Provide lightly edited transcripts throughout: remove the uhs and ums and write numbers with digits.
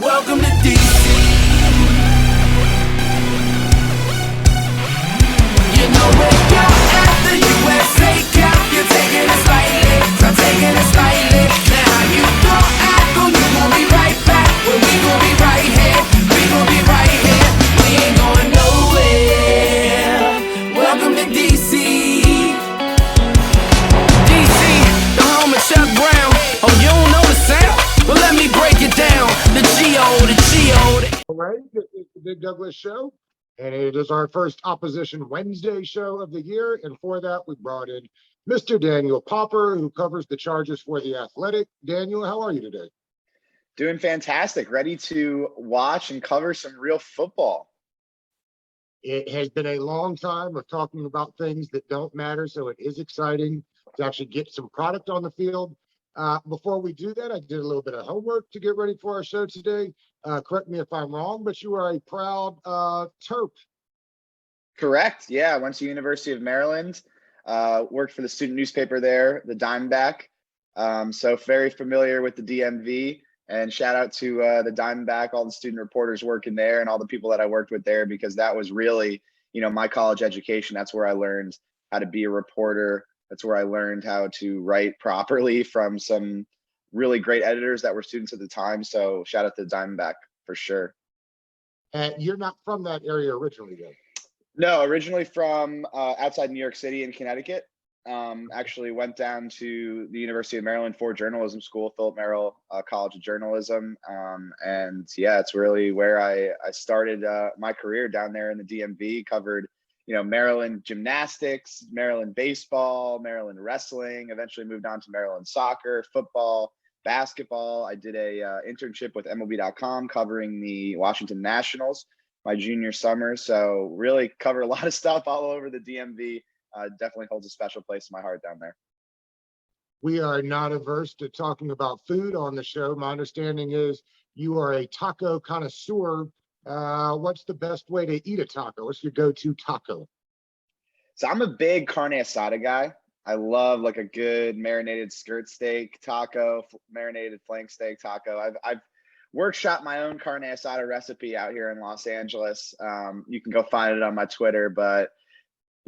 Welcome to DC. You know we're out at the USA Cup. You're taking it slightly, so I'm taking it slightly. Now you go act, oh, you gon' be right back. Well, we gon' be right here. We gon' be right here. We ain't going nowhere. Welcome to DC. DC, the home of Chuck Brown. Oh, you don't know the sound? Well, let me break it down. The G.O., the G.O. All right, this is the Big Douglas Show, and it is our first Opposition Wednesday show of the year. And for that, we brought in Mr. Daniel Popper, who covers the Chargers for The Athletic. Daniel, how are you today? Doing fantastic. Ready to watch and cover some real football. It has been a long time of talking about things that don't matter, so it is exciting to actually get some product on the field. Before we do that, I did a little bit of homework to get ready for our show today. Correct me if I'm wrong, but you are a proud Terp. Correct. Yeah, I went to University of Maryland, worked for the student newspaper there, the Diamondback. So very familiar with the DMV, and shout out to the Diamondback, all the student reporters working there and all the people that I worked with there, because that was really, my college education. That's where I learned how to be a reporter. That's where I learned how to write properly from some really great editors that were students at the time. So shout out to the Diamondback for sure. And you're not from that area originally, though. No, originally from outside New York City in Connecticut. Actually went down to the University of Maryland for journalism school, Philip Merrill College of Journalism. And yeah, it's really where I started my career down there in the DMV. Covered Maryland gymnastics, Maryland baseball, Maryland wrestling, eventually moved on to Maryland soccer, football, basketball. I did a internship with MLB.com covering the Washington Nationals my junior summer. So really covered a lot of stuff all over the DMV. Definitely holds a special place in my heart down there. We are not averse to talking about food on the show. My understanding is you are a taco connoisseur. What's the best way to eat a taco? What's your go-to taco? So I'm a big carne asada guy. I love like a good marinated skirt steak taco, marinated flank steak taco. I've workshopped my own carne asada recipe out here in Los Angeles. You can go find it on my Twitter, but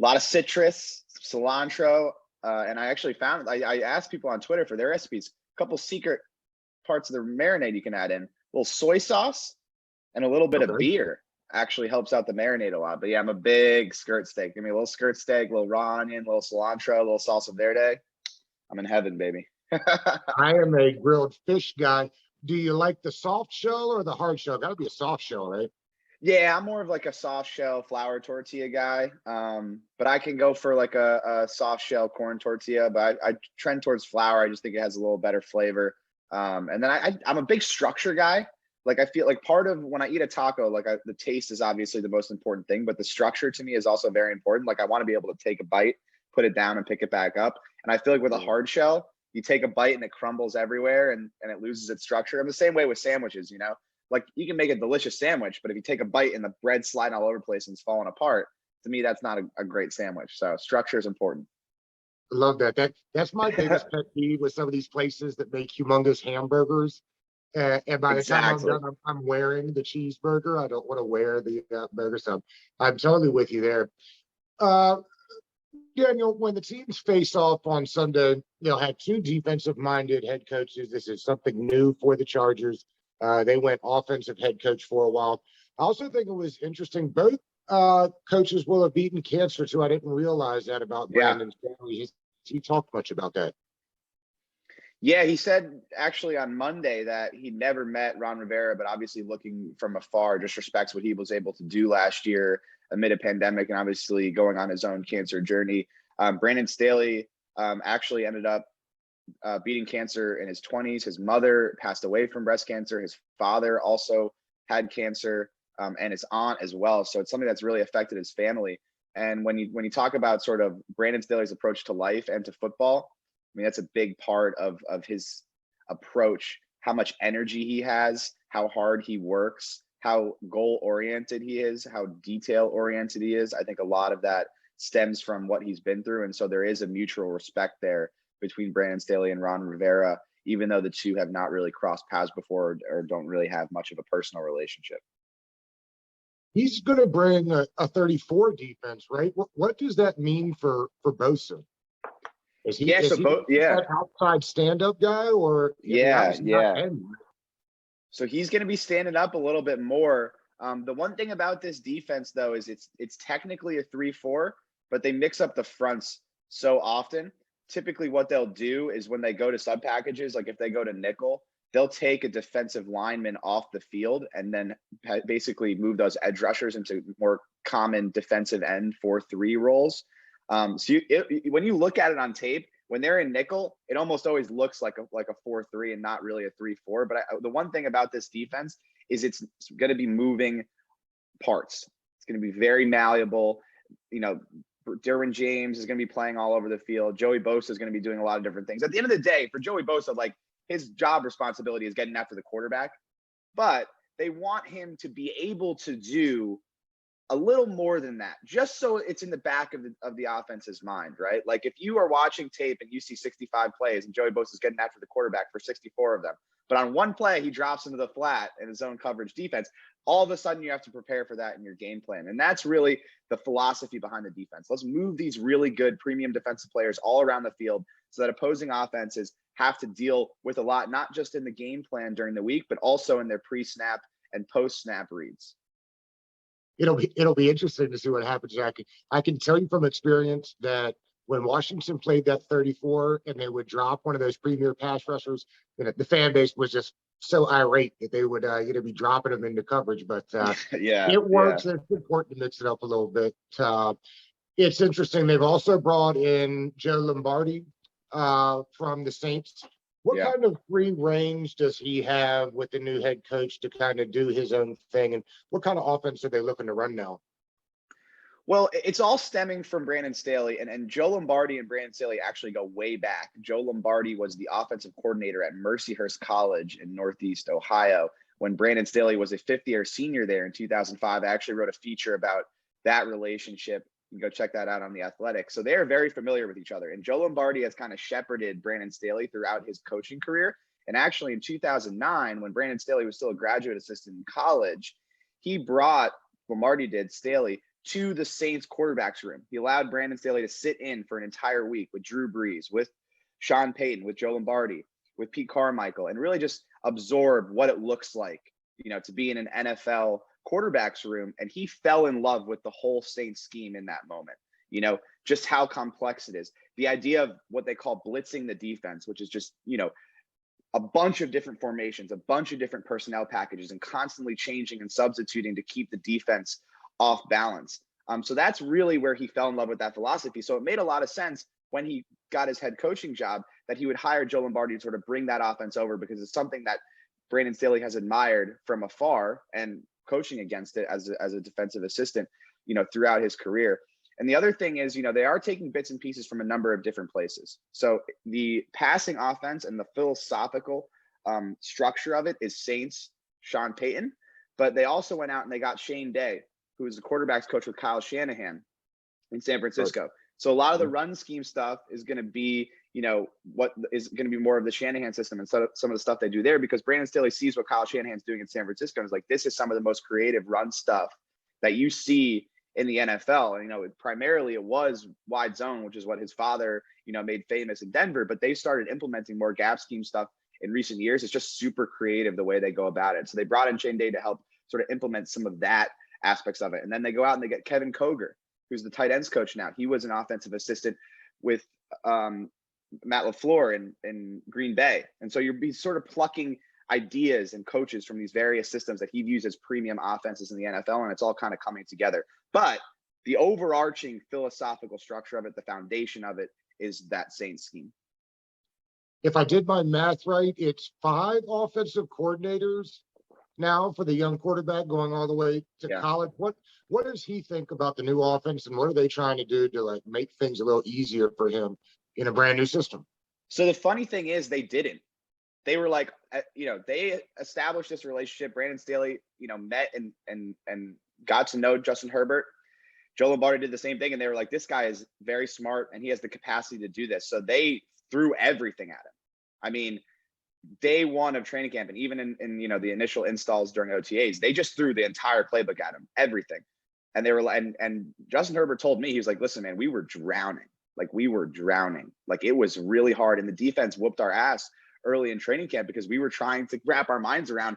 a lot of citrus, cilantro, and I actually found, I asked people on Twitter for their recipes, a couple secret parts of the marinade you can add in. A little soy sauce and a little bit of beer actually helps out the marinade a lot. But yeah, I'm a big skirt steak. Give me a little skirt steak, a little raw onion, a little cilantro, a little salsa verde. I'm in heaven, baby. I am a grilled fish guy. Do you like the soft shell or the hard shell? Got to be a soft shell, right? Yeah, I'm more of like a soft shell flour tortilla guy. But I can go for like a soft shell corn tortilla, but I trend towards flour. I just think it has a little better flavor. And then I'm a big structure guy. Like I feel like part of when I eat a taco, like the taste is obviously the most important thing, but the structure to me is also very important. Like I want to be able to take a bite, put it down and pick it back up. And I feel like with a hard shell, you take a bite and it crumbles everywhere and it loses its structure. I'm the same way with sandwiches, like you can make a delicious sandwich, but if you take a bite and the bread's sliding all over the place and it's falling apart, to me, that's not a great sandwich. So structure is important. Love that. That's my biggest pet peeve with some of these places that make humongous hamburgers. And by the time I'm done, I'm wearing the cheeseburger. I don't want to wear the burger. So I'm totally with you there. Daniel, when the teams face off on Sunday, had two defensive-minded head coaches. This is something new for the Chargers. They went offensive head coach for a while. I also think it was interesting. Both coaches will have beaten cancer too. I didn't realize that about Brandon Staley. He talked much about that. Yeah, he said actually on Monday that he never met Ron Rivera, but obviously looking from afar, just respects what he was able to do last year amid a pandemic and obviously going on his own cancer journey. Brandon Staley actually ended up beating cancer in his 20s. His mother passed away from breast cancer. His father also had cancer, and his aunt as well. So it's something that's really affected his family. And when you talk about sort of Brandon Staley's approach to life and to football, I mean, that's a big part of his approach, how much energy he has, how hard he works, how goal-oriented he is, how detail-oriented he is. I think a lot of that stems from what he's been through. And so there is a mutual respect there between Brandon Staley and Ron Rivera, even though the two have not really crossed paths before or don't really have much of a personal relationship. He's going to bring a 34 defense, right? What does that mean for Bosa? Is he that outside stand-up guy, or So he's going to be standing up a little bit more. The one thing about this defense, though, is it's technically a 3-4, but they mix up the fronts so often. Typically, what they'll do is when they go to sub packages, like if they go to nickel, they'll take a defensive lineman off the field and then basically move those edge rushers into more common defensive end 4-3 roles. When you look at it on tape, when they're in nickel, it almost always looks like a 4-3 and not really a 3-4. But the one thing about this defense is it's going to be moving parts. It's going to be very malleable. Derwin James is going to be playing all over the field. Joey Bosa is going to be doing a lot of different things. At the end of the day, for Joey Bosa, like, his job responsibility is getting after the quarterback, but they want him to be able to do a little more than that, just so it's in the back of the offense's mind, right? Like if you are watching tape and you see 65 plays and Joey Bosa is getting after the quarterback for 64 of them, but on one play he drops into the flat in his own coverage defense, all of a sudden you have to prepare for that in your game plan. And that's really the philosophy behind the defense. Let's move these really good premium defensive players all around the field so that opposing offenses have to deal with a lot, not just in the game plan during the week, but also in their pre-snap and post-snap reads. It'll be interesting to see what happens, Jackie. I can tell you from experience that when Washington played that 34 and they would drop one of those premier pass rushers, the fan base was just so irate that they would be dropping them into coverage. But it works. Yeah. It's important to mix it up a little bit. It's interesting. They've also brought in Joe Lombardi from the Saints. What kind of free range does he have with the new head coach to kind of do his own thing? And what kind of offense are they looking to run now? Well, it's all stemming from Brandon Staley, and Joe Lombardi and Brandon Staley actually go way back. Joe Lombardi was the offensive coordinator at Mercyhurst College in Northeast Ohio when Brandon Staley was a fifth-year senior there in 2005. I actually wrote a feature about that relationship. You can go check that out on The Athletic. So they are very familiar with each other. And Joe Lombardi has kind of shepherded Brandon Staley throughout his coaching career. And actually in 2009, when Brandon Staley was still a graduate assistant in college, he brought, Staley, to the Saints quarterbacks room. He allowed Brandon Staley to sit in for an entire week with Drew Brees, with Sean Payton, with Joe Lombardi, with Pete Carmichael, and really just absorb what it looks like, to be in an NFL quarterbacks room. And he fell in love with the whole Saints scheme in that moment, just how complex it is. The idea of what they call blitzing the defense, which is just, a bunch of different formations, a bunch of different personnel packages, and constantly changing and substituting to keep the defense off balance. So that's really where he fell in love with that philosophy. So it made a lot of sense when he got his head coaching job that he would hire Joe Lombardi to sort of bring that offense over, because it's something that Brandon Staley has admired from afar and coaching against it as a defensive assistant, throughout his career. And the other thing is, they are taking bits and pieces from a number of different places. So the passing offense and the philosophical structure of it is Saints, Sean Payton, but they also went out and they got Shane Day, who is the quarterback's coach with Kyle Shanahan in San Francisco. Right. So a lot of the run scheme stuff is going to be, what is going to be more of the Shanahan system and some of the stuff they do there, because Brandon Staley sees what Kyle Shanahan's doing in San Francisco and is like, this is some of the most creative run stuff that you see in the NFL. And, primarily it was wide zone, which is what his father, made famous in Denver, but they started implementing more gap scheme stuff in recent years. It's just super creative the way they go about it. So they brought in Shane Day to help sort of implement some of that aspects of it. And then they go out and they get Kevin Koger, who's the tight ends coach now. He was an offensive assistant with Matt LaFleur in Green Bay. And so you're sort of plucking ideas and coaches from these various systems that he views as premium offenses in the NFL, and it's all kind of coming together. But the overarching philosophical structure of it, the foundation of it, is that Saints scheme. If I did my math right, it's 5 offensive coordinators now for the young quarterback going all the way to college. What does he think about the new offense, and what are they trying to do to make things a little easier for him in a brand new system? So the funny thing is they didn't. They were like, they established this relationship. Brandon Staley, met and got to know Justin Herbert. Joe Lombardi did the same thing. And they were like, this guy is very smart and he has the capacity to do this. So they threw everything at him. I mean, day one of training camp, and even in the initial installs during OTAs, they just threw the entire playbook at him, everything. And they were, and Justin Herbert told me, he was like, listen, man, we were drowning. Like it was really hard. And the defense whooped our ass early in training camp because we were trying to wrap our minds around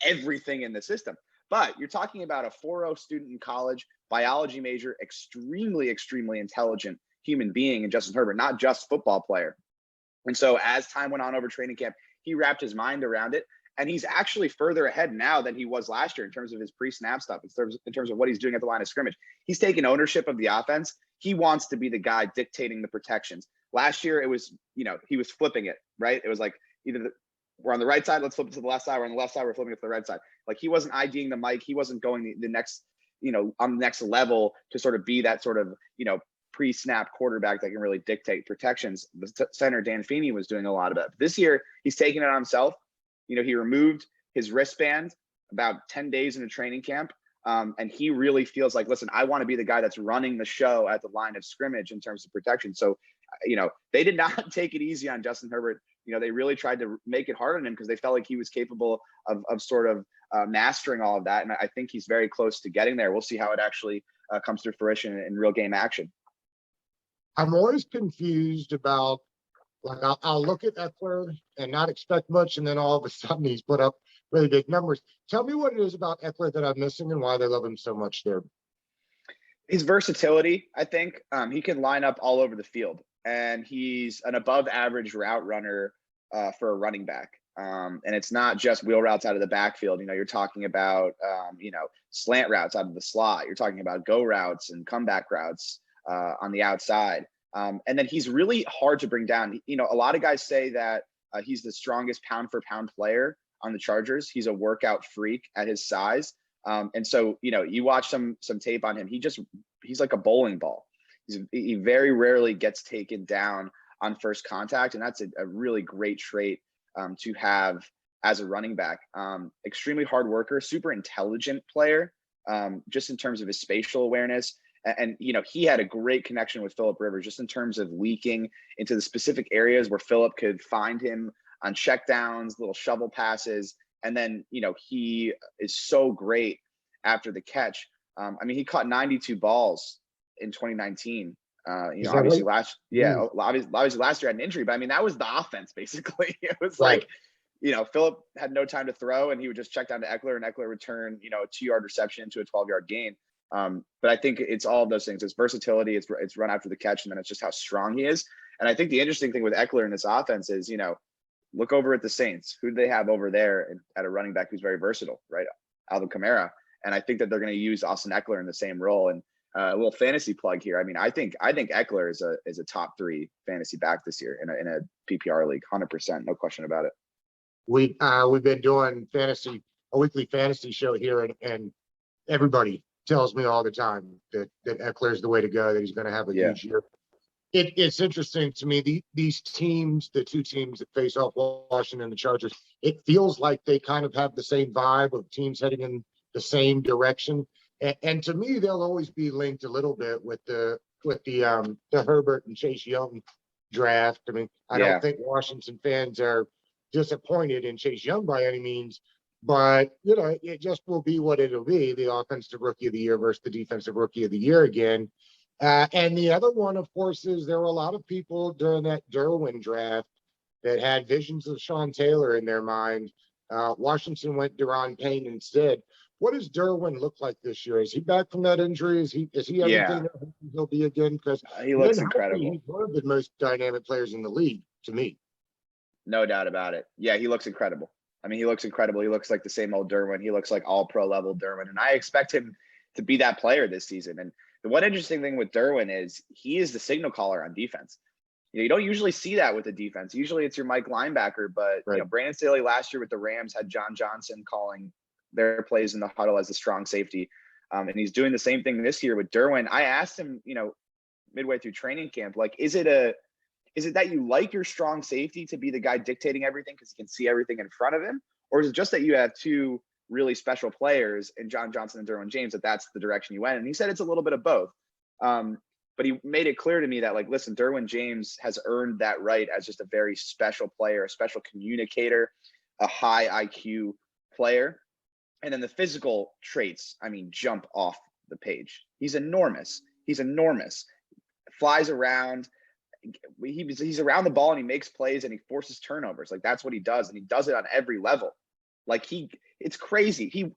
everything in the system. But you're talking about a 4.0 student in college, biology major, extremely, extremely intelligent human being, and Justin Herbert, not just football player. And so as time went on over training camp, he wrapped his mind around it. And he's actually further ahead now than he was last year in terms of his pre-snap stuff, in terms of what he's doing at the line of scrimmage. He's taking ownership of the offense. He wants to be the guy dictating the protections. Last year, it was, he was flipping it, right? It was like we're on the right side, let's flip it to the left side. We're on the left side, we're flipping it to the right side. Like he wasn't IDing the mic. He wasn't going the next, on the next level to sort of be that sort of, pre-snap quarterback that can really dictate protections. The center, Dan Feeney, was doing a lot of that. This year, he's taking it on himself. He removed his wristband about 10 days into training camp. And he really feels like, listen, I want to be the guy that's running the show at the line of scrimmage in terms of protection. So, they did not take it easy on Justin Herbert. They really tried to make it hard on him because they felt like he was capable of sort of mastering all of that. And I think he's very close to getting there. We'll see how it actually comes to fruition in real game action. I'm always confused about, like, I'll look at Eckler and not expect much, and then all of a sudden he's put up really big numbers. Tell me what it is about Eckler that I'm missing and why they love him so much there. His versatility, I think. He can line up all over the field, and he's an above average route runner for a running back. And it's not just wheel routes out of the backfield. You're talking about, slant routes out of the slot. You're talking about go routes and comeback routes on the outside. And then he's really hard to bring down. A lot of guys say that he's the strongest pound for pound player on the Chargers. He's a workout freak at his size. And so, you watch some tape on him. He's like a bowling ball. He very rarely gets taken down on first contact. And that's a really great trait to have as a running back. Extremely hard worker, super intelligent player, just in terms of his spatial awareness. And he had a great connection with Phillip Rivers, just in terms of leaking into the specific areas where Phillip could find him on checkdowns, little shovel passes. And then, he is so great after the catch. He caught 92 balls in 2019. Obviously last year had an injury, but that was the offense basically. It was right. Like, Phillip had no time to throw, and he would just check down to Eckler, and Eckler returned, a 2-yard reception into a 12-yard gain. But I think it's all of those things. It's versatility, it's run after the catch, and then it's just how strong he is. And I think the interesting thing with Eckler in this offense is, look over at the Saints. Who do they have over there at a running back who's very versatile, right? Alvin Kamara. And I think that they're going to use Austin Eckler in the same role. And a little fantasy plug here. I think Eckler is a top 3 fantasy back this year in a PPR league, 100%, no question about it. We've been doing a weekly fantasy show here, and everybody tells me all the time that Eckler is the way to go, that he's going to have a huge year. It's interesting to me, these teams, the two teams that face off, Washington and the Chargers, it feels like they kind of have the same vibe of teams heading in the same direction. And to me, they'll always be linked a little bit with the Herbert and Chase Young draft. I don't think Washington fans are disappointed in Chase Young by any means, but it just will be what it'll be, the offensive rookie of the year versus the defensive rookie of the year again. And the other one, of course, is there were a lot of people during that Derwin draft that had visions of Sean Taylor in their mind. Washington went Deron Payne instead. What does Derwin look like this year? Is he back from that injury? Is he everything he'll be again? Because he looks incredible. He's one of the most dynamic players in the league, to me. No doubt about it. Yeah, he looks incredible. He looks incredible. He looks like the same old Derwin. He looks like all pro level Derwin. And I expect him to be that player this season. And the one interesting thing with Derwin is he is the signal caller on defense. You don't usually see that with the defense. Usually it's your Mike linebacker, but Brandon Staley last year with the Rams had John Johnson calling their plays in the huddle as a strong safety. And he's doing the same thing this year with Derwin. I asked him, midway through training camp, like, is it that you like your strong safety to be the guy dictating everything because he can see everything in front of him? Or is it just that you have two really special players in John Johnson and Derwin James, that's the direction you went? And he said it's a little bit of both. But but he made it clear to me that, like, listen, Derwin James has earned that right as just a very special player, a special communicator, a high IQ player. And then the physical traits, I mean, jump off the page. He's enormous. He's enormous. Flies around. He's around the ball and he makes plays and he forces turnovers. Like, that's what he does. And he does it on every level. Like, it's crazy.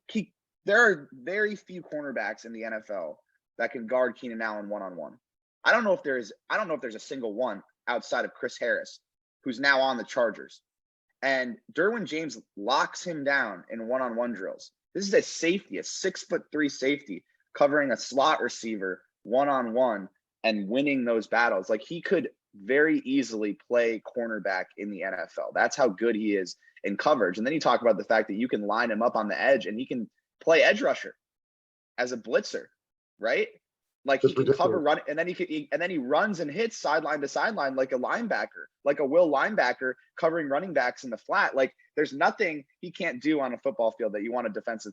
There are very few cornerbacks in the NFL that can guard Keenan Allen one-on-one. I don't know if there's a single one outside of Chris Harris, who's now on the Chargers. And Derwin James locks him down in one-on-one drills. This is a safety, a 6'3" safety, covering a slot receiver one-on-one and winning those battles. Like, he could very easily play cornerback in the NFL. That's how good he is in coverage. And then you talk about the fact that you can line him up on the edge and he can play edge rusher as a blitzer, right? Like, he can cover run, and then he runs and hits sideline to sideline like a linebacker, like a will linebacker covering running backs in the flat. Like, there's nothing he can't do on a football field that you want a defensive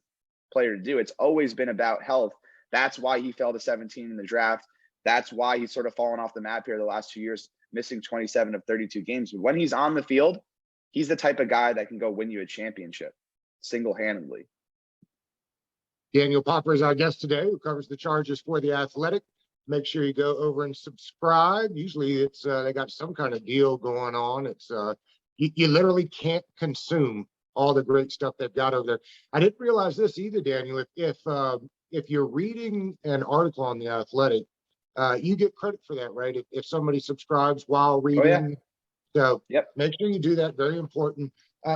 player to do. It's always been about health. That's why he fell to 17 in the draft. That's why he's sort of fallen off the map here the last 2 years, missing 27 of 32 games. But when he's on the field, he's the type of guy that can go win you a championship single-handedly. Daniel Popper is our guest today, who covers the Chargers for The Athletic. Make sure you go over and subscribe. Usually it's they got some kind of deal going on. It's you literally can't consume all the great stuff they've got over there. I didn't realize this either, Daniel. If you're reading an article on The Athletic, you get credit for that, right? If somebody subscribes while reading. Oh, yeah. So yep. Make sure you do that. Very important.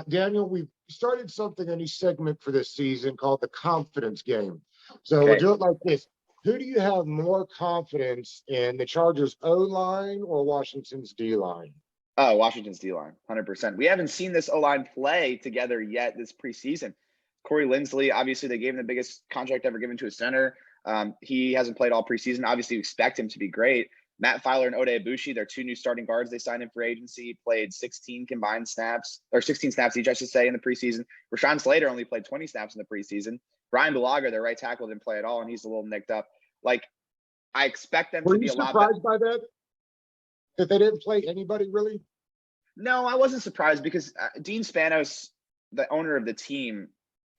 Daniel, we've started something, a new segment for this season called the confidence game. So Okay. We'll do it like this. Who do you have more confidence in, the Chargers O-line or Washington's D-line? Oh, Washington's D-line, 100%. We haven't seen this O-line play together yet this preseason. Corey Linsley, obviously they gave him the biggest contract ever given to a center. He hasn't played all preseason. Obviously, we expect him to be great. Matt Filer and Ode Ibushi, they're two new starting guards they signed in free agency, played 16 combined snaps, or 16 snaps each, I should say, in the preseason. Rashaan Slater only played 20 snaps in the preseason. Brian Bulaga, their right tackle, didn't play at all, and he's a little nicked up. Like, I expect them to be a lot better. Were you surprised by that? That they didn't play anybody, really? No, I wasn't surprised because Dean Spanos, the owner of the team,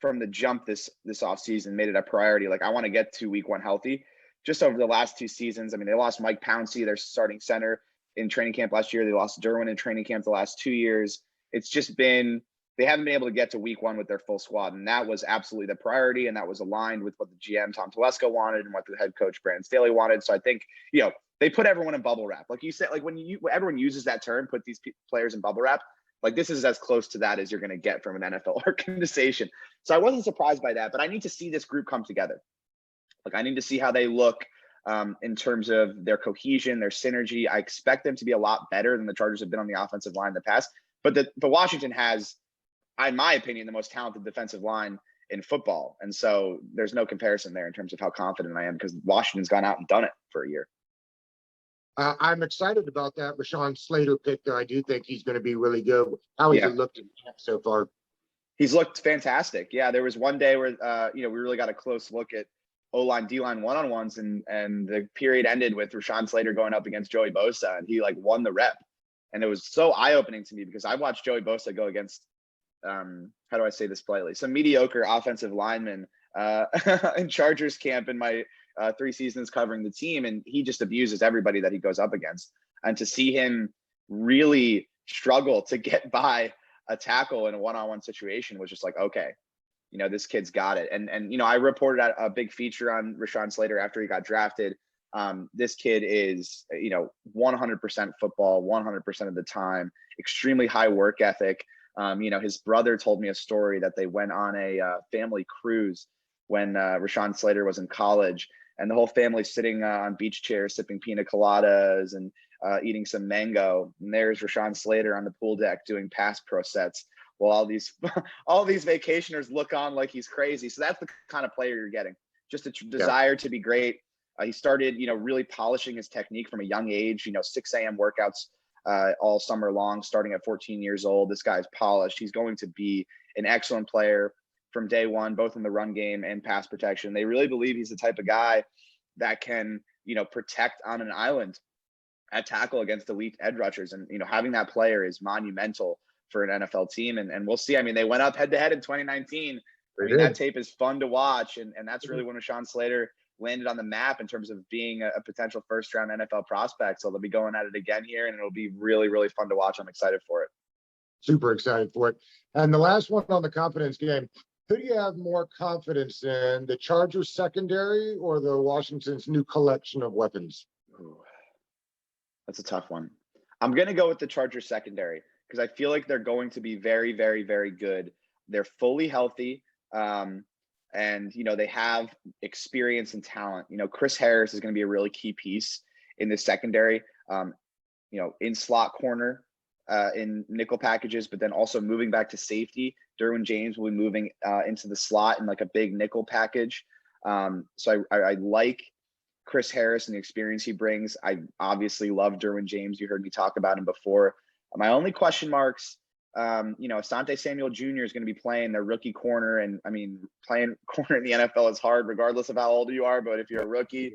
from the jump this offseason, made it a priority. Like, I want to get to week one healthy. Just over the last two seasons, I mean, they lost Mike Pouncey, their starting center, in training camp last year. They lost Derwin in training camp the last 2 years. It's just been, they haven't been able to get to week one with their full squad. And that was absolutely the priority. And that was aligned with what the GM, Tom Telesco, wanted and what the head coach, Brandon Staley, wanted. So I think, they put everyone in bubble wrap. Like you said, like when everyone uses that term, put these players in bubble wrap, like this is as close to that as you're going to get from an NFL organization. So I wasn't surprised by that, but I need to see this group come together. Like, I need to see how they look in terms of their cohesion, their synergy. I expect them to be a lot better than the Chargers have been on the offensive line in the past. But Washington has, in my opinion, the most talented defensive line in football. And so there's no comparison there in terms of how confident I am, because Washington's gone out and done it for a year. I'm excited about that Rashaan Slater pick. I do think he's going to be really good. How has it looked in camp so far? He's looked fantastic. Yeah, there was one day where we really got a close look at O-line, D-line one-on-ones, and the period ended with Rashaan Slater going up against Joey Bosa, and he won the rep. And it was so eye-opening to me because I watched Joey Bosa go against how do I say this politely? Some mediocre offensive linemen in Chargers camp in my 3 seasons covering the team, and he just abuses everybody that he goes up against. And to see him really struggle to get by a tackle in a one-on-one situation was just like, okay, this kid's got it. And I reported out a big feature on Rashaan Slater after he got drafted. This kid is 100% football 100% of the time, extremely high work ethic. His brother told me a story that they went on a family cruise when Rashaan Slater was in college, and the whole family sitting on beach chairs sipping pina coladas and eating some mango, and there's Rashaan Slater on the pool deck doing pass pro sets while all these vacationers look on like he's crazy. So that's the kind of player you're getting, just a desire to be great. He started really polishing his technique from a young age, 6 a.m. workouts all summer long, starting at 14 years old. This guy's polished. He's going to be an excellent player from day one, both in the run game and pass protection. They really believe he's the type of guy that can protect on an island at tackle against elite edge rushers. And, having that player is monumental for an NFL team. And we'll see. I mean, they went up head to head in 2019. That tape is fun to watch. And that's really when Rashaan Slater landed on the map in terms of being a potential first round NFL prospect. So they'll be going at it again here, and it'll be really, really fun to watch. I'm excited for it. Super excited for it. And the last one on the confidence game, who do you have more confidence in, the Chargers secondary or the Washington's new collection of weapons? Ooh, that's a tough one. I'm going to go with the Chargers secondary because I feel like they're going to be very, very, very good. They're fully healthy. And, they have experience and talent. Chris Harris is going to be a really key piece in the secondary, in slot corner, in nickel packages, but then also moving back to safety. Derwin James will be moving into the slot in like a big nickel package. So I like Chris Harris and the experience he brings. I obviously love Derwin James. You heard me talk about him before. My only question marks, Asante Samuel Jr. is going to be playing their rookie corner. And I mean, playing corner in the NFL is hard regardless of how old you are. But if you're a rookie,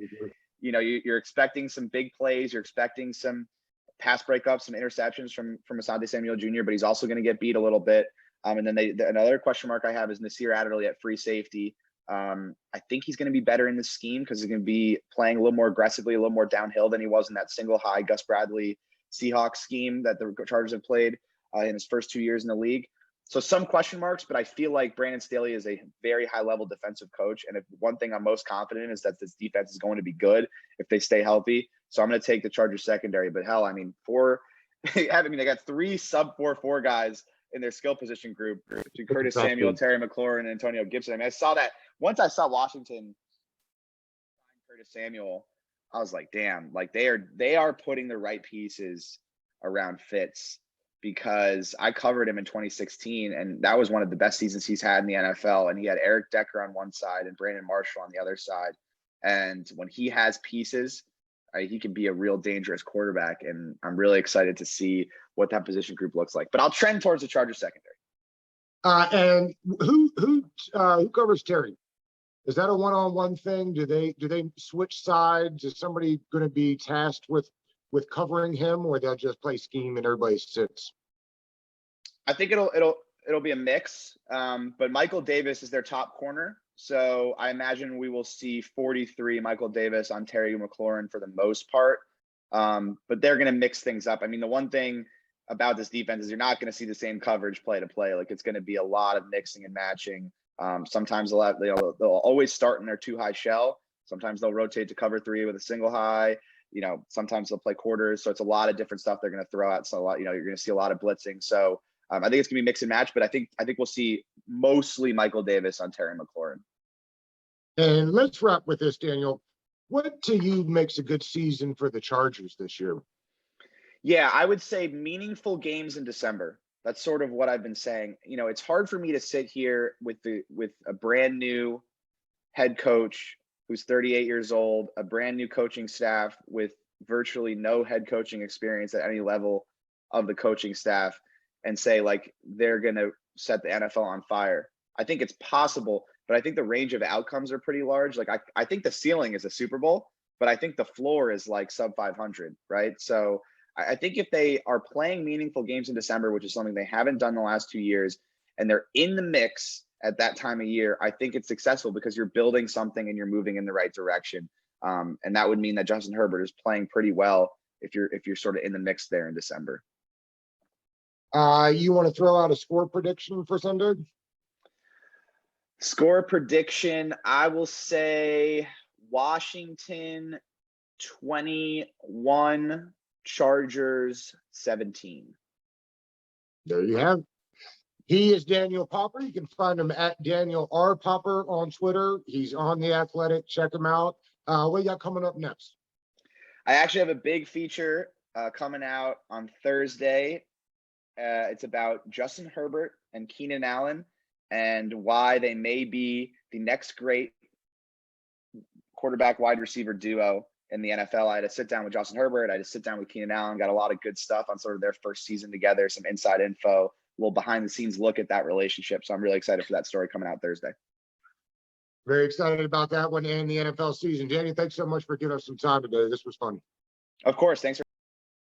you're expecting some big plays. You're expecting some pass breakups, some interceptions from Asante Samuel Jr., but he's also going to get beat a little bit. And then another question mark I have is Nasir Adderley at free safety. I think he's going to be better in the scheme because he's going to be playing a little more aggressively, a little more downhill than he was in that single high Gus Bradley Seahawks scheme that the Chargers have played in his first 2 years in the league. So some question marks, but I feel like Brandon Staley is a very high level defensive coach. And if one thing I'm most confident in is that this defense is going to be good if they stay healthy. So I'm going to take the Chargers secondary, but hell, I mean, they got 3 sub 4-4 guys in their skill position group between Curtis Samuel, Terry McLaurin, and Antonio Gibson. I mean, I saw that once I saw Washington Curtis Samuel, I was like, damn, like they are putting the right pieces around Fitz, because I covered him in 2016 and that was one of the best seasons he's had in the NFL. And he had Eric Decker on one side and Brandon Marshall on the other side. And when he has pieces, he can be a real dangerous quarterback. And I'm really excited to see what that position group looks like. But I'll trend towards the Chargers secondary. And who covers Terry? Is that a one-on-one thing? Do they switch sides? Is somebody going to be tasked with covering him, or they'll just play scheme and everybody sits? I think it'll be a mix. But Michael Davis is their top corner. So I imagine we will see 43 Michael Davis on Terry McLaurin for the most part. But they're going to mix things up. I mean, the one thing about this defense is you're not going to see the same coverage play to play. Like, it's going to be a lot of mixing and matching. Sometimes they'll always start in their 2 high shell. Sometimes they'll rotate to cover 3 with a single high. Sometimes they'll play quarters. So it's a lot of different stuff they're going to throw out. So you're going to see a lot of blitzing. So I think it's going to be mix and match, but I think we'll see mostly Michael Davis on Terry McLaurin. And let's wrap with this, Daniel. What to you makes a good season for the Chargers this year? Yeah, I would say meaningful games in December. That's sort of what I've been saying. It's hard for me to sit here with a brand new head coach who's 38 years old, a brand new coaching staff with virtually no head coaching experience at any level of the coaching staff, and say like they're going to set the NFL on fire. I think it's possible, but I think the range of outcomes are pretty large. Like I think the ceiling is a Super Bowl, but I think the floor is like sub 500, right? So I think if they are playing meaningful games in December, which is something they haven't done the last 2 years, and they're in the mix at that time of year, I think it's successful because you're building something and you're moving in the right direction. And that would mean that Justin Herbert is playing pretty well if you're sort of in the mix there in December. You want to throw out a score prediction for Sunday? Score prediction, I will say Washington 21, Chargers 17. There you have it. He is Daniel Popper. You can find him at Daniel R. Popper on Twitter. He's on The Athletic. Check him out. What you got coming up next? I actually have a big feature coming out on Thursday. It's about Justin Herbert and Keenan Allen and why they may be the next great quarterback wide receiver duo in the NFL. I had to sit down with Justin Herbert. I had to sit down with Keenan Allen, got a lot of good stuff on sort of their first season together, some inside info, a little behind the scenes look at that relationship. So I'm really excited for that story coming out Thursday. Very excited about that one and the NFL season. Danny, thanks so much for giving us some time today. This was fun. Of course. Thanks.